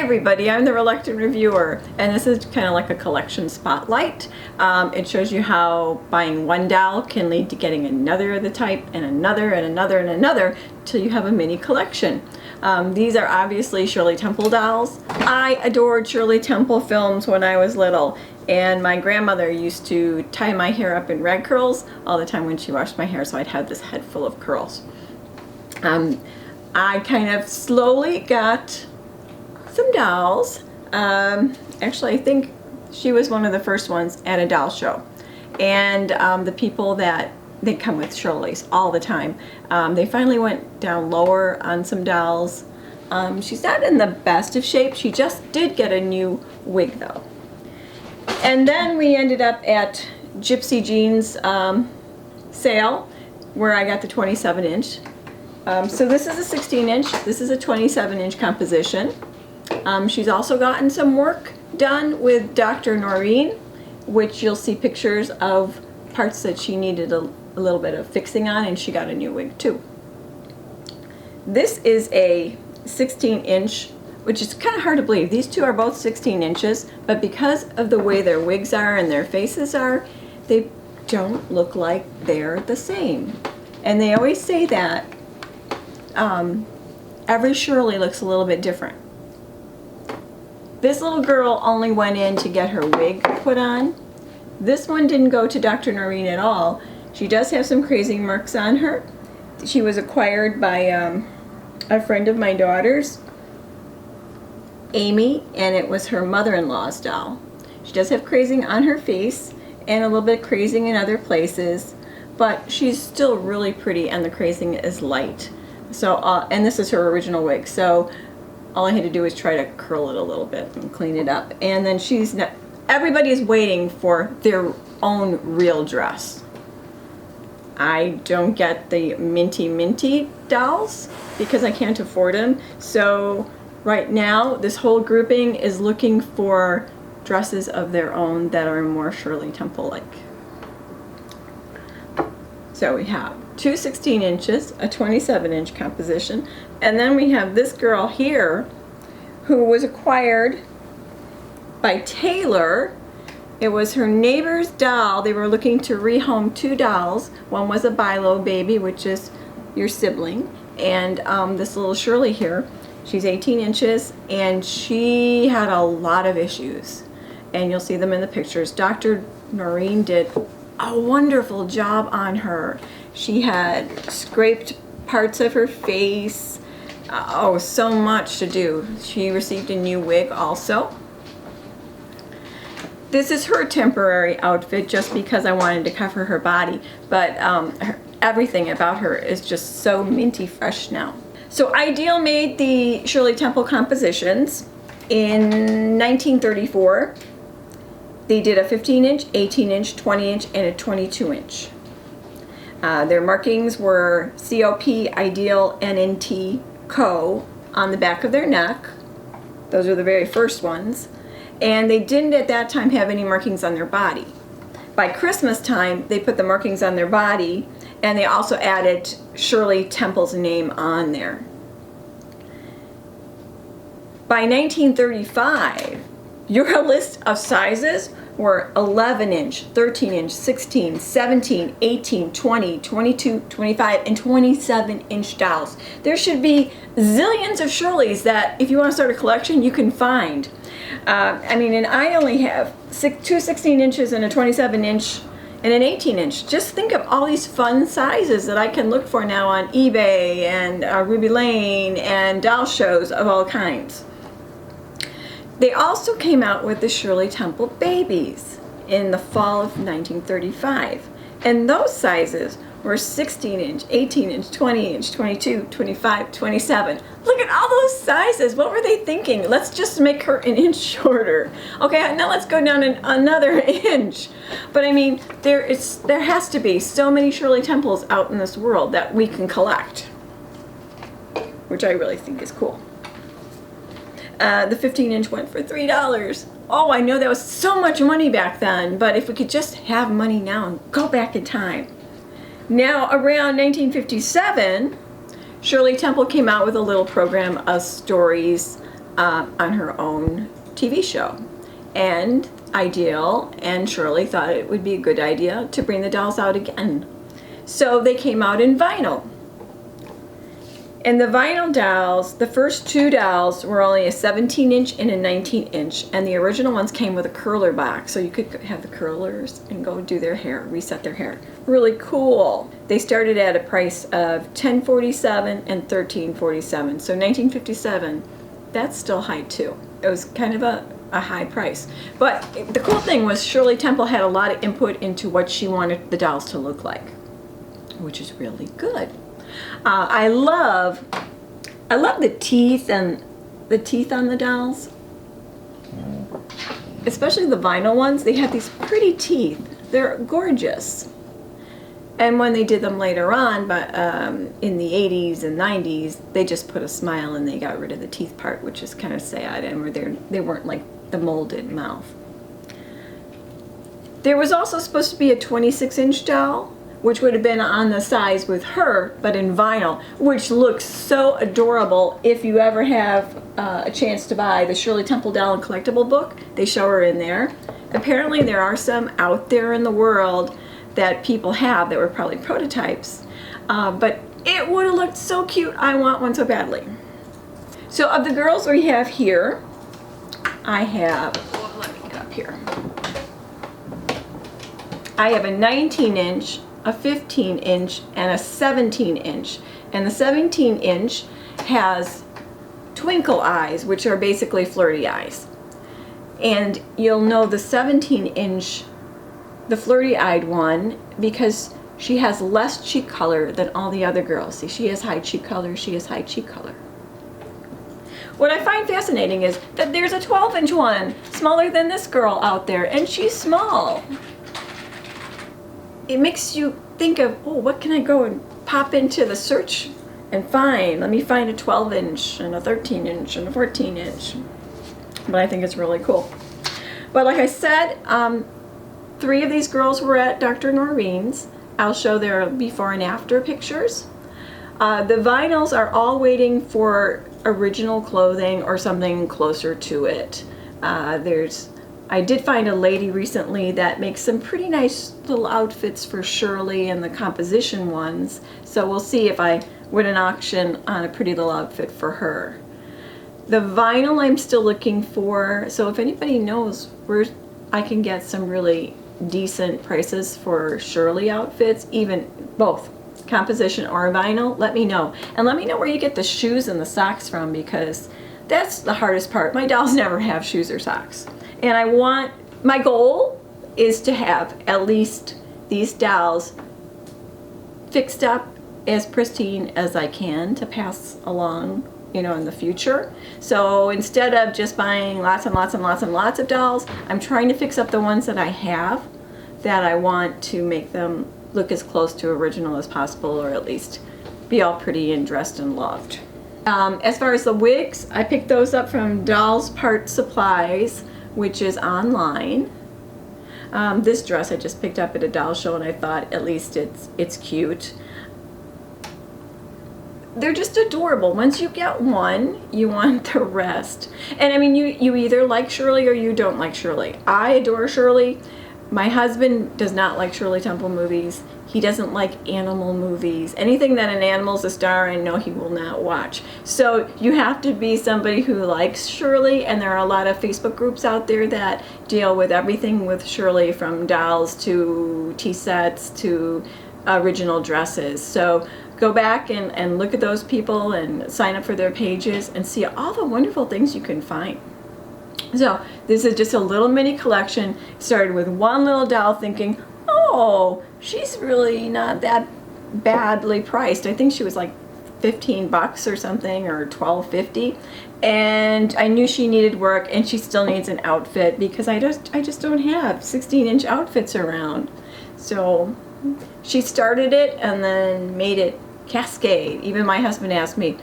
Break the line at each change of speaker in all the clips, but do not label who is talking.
everybody, I'm the Reluctant Reviewer, and this is kind of like a collection spotlight. It shows you how buying one doll can lead to getting another of the type, and another, and another, and another, till you have a mini collection. These are obviously Shirley Temple dolls. I adored Shirley Temple films when I was little, and my grandmother used to tie my hair up in rag curls all the time when she washed my hair, so I'd have this head full of curls. I kind of slowly got some dolls. Actually, I think she was one of the first ones at a doll show. And the people that they come with Shirley's all the time. They finally went down lower on some dolls. She's not in the best of shape. She just did get a new wig though. And then we ended up at Gypsy Jean's sale where I got the 27-inch. So this is a 16-inch, this is a 27-inch composition. She's also gotten some work done with Dr. Noreen, which you'll see pictures of parts that she needed a little bit of fixing on, and she got a new wig too. This is a 16-inch, which is kind of hard to believe. These two are both 16 inches, but because of the way their wigs are and their faces are, they don't look like they're the same. And they always say that every Shirley looks a little bit different. This little girl only went in to get her wig put on. This one didn't go to Dr. Noreen at all. She does have some crazy marks on her. She was acquired by a friend of my daughter's, Amy, and it was her mother-in-law's doll. She does have crazing on her face and a little bit of crazing in other places, but she's still really pretty and the crazing is light. So, and this is her original wig, so all I had to do was try to curl it a little bit and clean it up. And then everybody's waiting for their own real dress. I don't get the minty dolls because I can't afford them. So right now, this whole grouping is looking for dresses of their own that are more Shirley Temple-like. So we have two 16 inches, a 27-inch composition, and then we have this girl here who was acquired by Taylor. It was her neighbor's doll. They were looking to rehome two dolls. One was a Bilo baby, which is your sibling, and this little Shirley here, she's 18 inches, and she had a lot of issues, and you'll see them in the pictures. Dr. Noreen did a wonderful job on her. She had scraped parts of her face. Oh, so much to do. She received a new wig also. This is her temporary outfit just because I wanted to cover her body, but everything about her is just so minty fresh now. So Ideal made the Shirley Temple compositions in 1934. They did a 15-inch, 18-inch, 20-inch, and a 22-inch. Their markings were COP, Ideal, NNT, Co. on the back of their neck. Those are the very first ones. And they didn't at that time have any markings on their body. By Christmas time, they put the markings on their body, and they also added Shirley Temple's name on there. By 1935, your list of sizes were 11-inch, 13-inch, 16, 17, 18, 20, 22, 25, and 27-inch dolls. There should be zillions of Shirleys that, if you want to start a collection, you can find. I mean, and I only have two 16 inches and a 27-inch and an 18-inch. Just think of all these fun sizes that I can look for now on eBay and Ruby Lane and doll shows of all kinds. They also came out with the Shirley Temple babies in the fall of 1935. And those sizes were 16-inch, 18-inch, 20-inch, 22, 25, 27. Look at all those sizes. What were they thinking? Let's just make her an inch shorter. Okay, now let's go down another inch. But I mean, there has to be so many Shirley Temples out in this world that we can collect, which I really think is cool. The 15-inch went for $3. Oh, I know that was so much money back then, but if we could just have money now and go back in time. Now, around 1957, Shirley Temple came out with a little program of stories on her own TV show. And Ideal and Shirley thought it would be a good idea to bring the dolls out again. So they came out in vinyl. And the vinyl dolls, the first two dolls were only a 17-inch and a 19-inch, and the original ones came with a curler box, so you could have the curlers and go do their hair, reset their hair. Really cool. They started at a price of $10.47 and $13.47. So 1957, that's still high too. It was kind of a high price. But the cool thing was Shirley Temple had a lot of input into what she wanted the dolls to look like, which is really good. I love the teeth and the teeth on the dolls, especially the vinyl ones. They have these pretty teeth. They're gorgeous. And when they did them later on, but in the 80s and 90s, they just put a smile and they got rid of the teeth part, which is kind of sad, and they weren't like the molded mouth. There was also supposed to be a 26-inch doll, which would have been on the size with her, but in vinyl, which looks so adorable. If you ever have a chance to buy the Shirley Temple doll and collectible book, they show her in there. Apparently there are some out there in the world that people have that were probably prototypes, but it would have looked so cute. I want one so badly. So of the girls we have here, I have, let me get up here. I have a 19-inch, a 15-inch, and a 17-inch. And the 17-inch has twinkle eyes, which are basically flirty eyes. And you'll know the 17-inch, the flirty-eyed one, because she has less cheek color than all the other girls. See, she has high cheek color, she has high cheek color. What I find fascinating is that there's a 12-inch one, smaller than this girl out there, and she's small. It makes you think of, oh, what can I go and pop into the search and find? Let me find a 12-inch and a 13-inch and a 14-inch. But I think it's really cool. But like I said, 3 of these girls were at Dr. Noreen's. I'll show their before and after pictures. The vinyls are all waiting for original clothing or something closer to it. I did find a lady recently that makes some pretty nice little outfits for Shirley and the composition ones. So we'll see if I win an auction on a pretty little outfit for her. The vinyl I'm still looking for, so if anybody knows where I can get some really decent prices for Shirley outfits, even both composition or vinyl, let me know. And let me know where you get the shoes and the socks from, because that's the hardest part. My dolls never have shoes or socks. And my goal is to have at least these dolls fixed up as pristine as I can to pass along, in the future. So instead of just buying lots and lots and lots and lots of dolls, I'm trying to fix up the ones that I have, that I want to make them look as close to original as possible, or at least be all pretty and dressed and loved. As far as the wigs, I picked those up from Dolls Part Supplies, which is online. This dress I just picked up at a doll show, and I thought at least it's cute. They're just adorable. Once you get one, you want the rest. And I mean, you either like Shirley or you don't like Shirley. I adore Shirley. My husband does not like Shirley Temple movies. He doesn't like animal movies. Anything that an animal's a star in, no, he will not watch. So you have to be somebody who likes Shirley, and there are a lot of Facebook groups out there that deal with everything with Shirley, from dolls to tea sets to original dresses. So go back and look at those people and sign up for their pages and see all the wonderful things you can find. So this is just a little mini collection. Started with one little doll, thinking, oh, she's really not that badly priced. I think she was like $15 or something, or $12.50. And I knew she needed work, and she still needs an outfit, because I just don't have 16-inch outfits around. So she started it and then made it cascade. Even my husband asked me,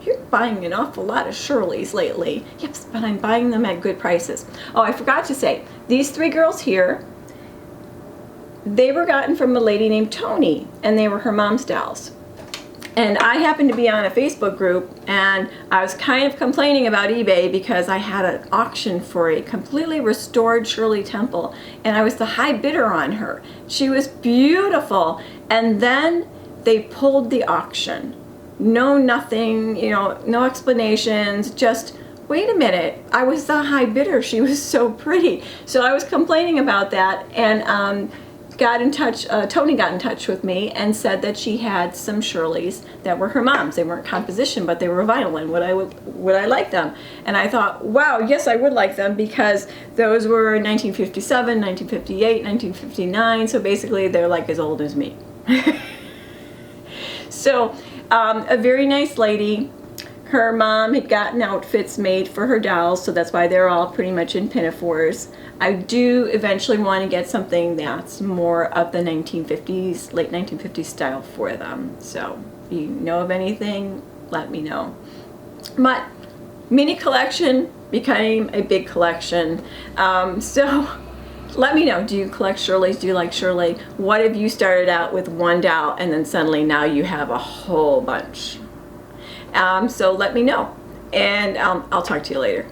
you're buying an awful lot of Shirleys lately. Yes, but I'm buying them at good prices. Oh, I forgot to say, these 3 girls here, they were gotten from a lady named Tony, and they were her mom's dolls. And I happened to be on a Facebook group, and I was kind of complaining about eBay because I had an auction for a completely restored Shirley Temple, and I was the high bidder on her. She was beautiful, and then they pulled the auction. No nothing, you know, no explanations, just, wait a minute, I was the high bidder. She was so pretty. So I was complaining about that, and Tony got in touch with me and said that she had some Shirleys that were her mom's. They weren't composition, but they were vinyl, and would I like them? And I thought, wow, yes, I would like them, because those were 1957, 1958, 1959, so basically they're like as old as me. So a very nice lady. Her mom had gotten outfits made for her dolls, so that's why they're all pretty much in pinafores. I do eventually want to get something that's more of the 1950s, late 1950s style for them. So if you know of anything, let me know. But mini collection became a big collection. So let me know, do you collect Shirleys? Do you like Shirley? What if you started out with one doll and then suddenly now you have a whole bunch? So let me know, and I'll talk to you later.